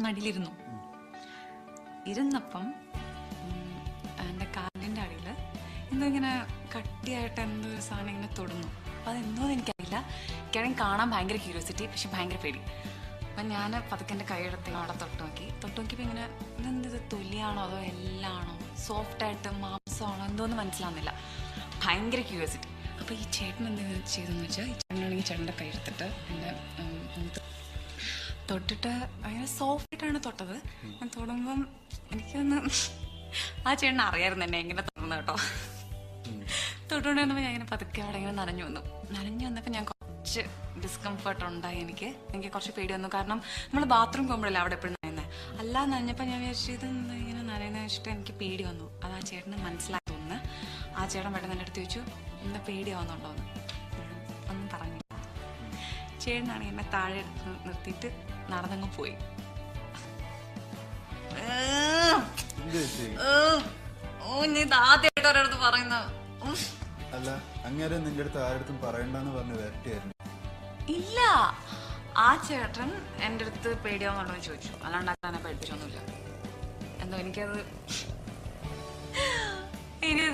മടിയിലിരുന്നു. ഇരുന്നപ്പം എൻ്റെ കാലിൻ്റെ അടിയിൽ എന്തോ ഇങ്ങനെ കട്ടിയായിട്ട് എന്തോ ഒരു സാധനം ഇങ്ങനെ തൊടുന്നു. അപ്പം അതെന്തോന്ന് എനിക്കറിയില്ല. എനിക്കാണെങ്കിൽ കാണാൻ ഭയങ്കര ക്യൂരിയോസിറ്റി, പക്ഷെ ഭയങ്കര പേടി. അപ്പം ഞാൻ പതുക്കെ എൻ്റെ കൈയെടുത്ത് അവിടെ തൊട്ട് നോക്കിയപ്പോൾ ഇങ്ങനെ ഇതെന്തത് തൊലിയാണോ അതോ എല്ലാണോ സോഫ്റ്റായിട്ട് മാംസമാണോ എന്തോന്ന് മനസ്സിലാവുന്നില്ല. ഭയങ്കര ക്യൂരിയോസിറ്റി. അപ്പോൾ ഈ ചേട്ടൻ എന്ത് ചെയ്തെന്ന് വെച്ചാൽ, ഈ ചേട്ടനാണെങ്കിൽ ചേട്ടൻ്റെ കൈ എടുത്തിട്ട് എൻ്റെ തൊട്ടിട്ട് ഭയങ്കര സോഫ്റ്റായിട്ടാണ് തൊട്ടത്. ഞാൻ തൊടുമ്പം എനിക്കൊന്ന് ആ ചേട്ടൻ അറിയാമായിരുന്നു എന്നെ എങ്ങനെ തൊടുന്നത് കേട്ടോ. തൊട്ടുകൊണ്ട് വന്നപ്പോൾ ഞാൻ ഇങ്ങനെ പതുക്കെ അവിടെ ഇങ്ങനെ നനഞ്ഞു വന്നപ്പോൾ ഞാൻ കുറച്ച് ഡിസ്കംഫർട്ട് ഉണ്ടായി. എനിക്ക് കുറച്ച് പേടി വന്നു. കാരണം നമ്മൾ ബാത്റൂം പോകുമ്പോഴല്ലേ അവിടെ എപ്പോഴും നനയുന്നത്. അല്ലാതെ നനഞ്ഞപ്പോൾ ഞാൻ വിചാരിച്ചു ഇതെന്താ ഇങ്ങനെ നനയുന്ന വെച്ചിട്ട് എനിക്ക് പേടി വന്നു. അത് ആ ചേട്ടന് മനസ്സിലായി തോന്നുന്നു. ആ ചേട്ടൻ പെട്ടെന്ന് എൻ്റെ അടുത്ത് ചോദിച്ചു എന്താ പേടിയാവുന്നുണ്ടോയെന്ന്. ഒന്നും പറഞ്ഞില്ല. ചേട്ടനാണെങ്കിൽ എന്നെ താഴെ എടുത്ത് നിർത്തിയിട്ട് നടന്നങ്ങ് പോയി. ഇത് ആദ്യമായിട്ട് ഒരിടത്ത് പറയുന്ന അല്ല, അങ്ങനെ നിന്റെ അടുത്ത് ആരടുത്തും പറയണ്ടെന്ന് പറഞ്ഞു വരട്ടിയായിരുന്നു. ഇല്ല, ആ ചേട്ടൻ എൻ്റെ അടുത്ത് പേടിയാവുന്നുണ്ടോന്ന് ചോദിച്ചു. അല്ലാണ്ട് അങ്ങനെ പേടിപ്പിച്ചൊന്നുമില്ല. എന്തോ എനിക്കത്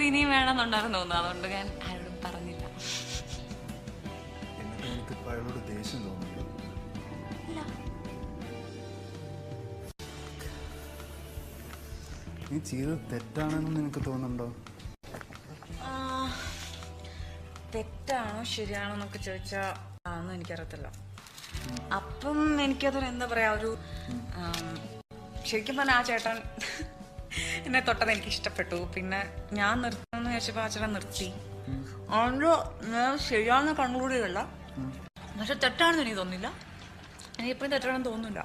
ഇനിയും വേണമെന്നുണ്ടായിരുന്നു തോന്നുന്നു. അതുകൊണ്ട് ഞാൻ ആരോടും പറഞ്ഞില്ല. എന്നിട്ട് എനിക്കിപ്പോൾ അയാളോട് ദേഷ്യം തോന്നുന്നു. നീ ചെയ്തത് തെറ്റാണെന്ന് നിനക്ക് തോന്നുന്നുണ്ടോ? തെറ്റാണോ ശരിയാണോ എന്നൊക്കെ ചോദിച്ചാൽ അതൊന്നും എനിക്കറിയത്തില്ല. അപ്പം എനിക്കതൊരു എന്താ പറയാ, ഒരു ശരിക്കും പറഞ്ഞാൽ ആ ചേട്ടൻ എന്നെ തൊട്ടത് എനിക്ക് ഇഷ്ടപ്പെട്ടു. പിന്നെ ഞാൻ നിർത്തണമെന്ന് വിചാരിച്ചപ്പോൾ ആ ചേട്ടൻ നിർത്തി. അതുകൊണ്ട് ഞാൻ ശരിയാണെന്ന് കൺക്ലൂഡ് പക്ഷെ തെറ്റാണെന്ന് എനിക്ക് തോന്നില്ല. എനിക്ക് എപ്പോഴും തെറ്റാണെന്ന് തോന്നില്ല.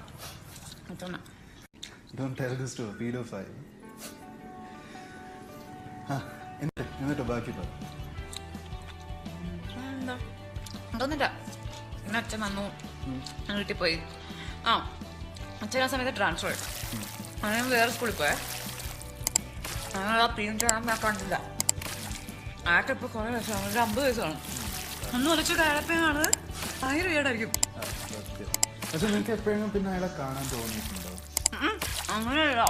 എന്നിട്ട് ബാക്കി എന്താ തോന്നില്ല. പിന്നെ അച്ഛൻ വന്നു, വീട്ടിൽ പോയി. അച്ഛൻ ആ സമയത്ത് ട്രാൻസ്ഫർ ആയി. അങ്ങനെ വേറെ സ്കൂളിൽ പോയേ. അങ്ങനെ ആ പ്രീമിയം ഞാൻ കണ്ടില്ല. ആയിട്ട് ഇപ്പോൾ കുറേ വയസ്സാണ്, ഒരു 50 വയസ്സാണ്. ഒന്ന് കുറച്ച് കാലത്തേക്കാണ് 1000 രൂപയായിരിക്കും. പക്ഷെ നിനക്ക് എപ്പോഴും പിന്നെ അയാളെ കാണാൻ തോന്നിയിട്ടുണ്ടോ? അങ്ങനെയല്ല,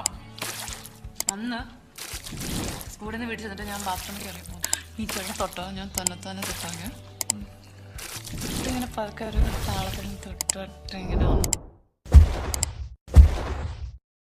അന്ന് സ്കൂളിൽ നിന്ന് വീട്ടിൽ ചെന്നിട്ട് ഞാൻ ബാത്റൂമിൽ കയറിയപ്പോൾ ഈ ചേട്ടൻ തൊട്ടോ, ഞാൻ തന്നെ തൊട്ടാங்க ഇങ്ങനെ പതുക്കെ ഒരു താളത്തിൽ തൊട്ടിട്ട് ഇങ്ങനെ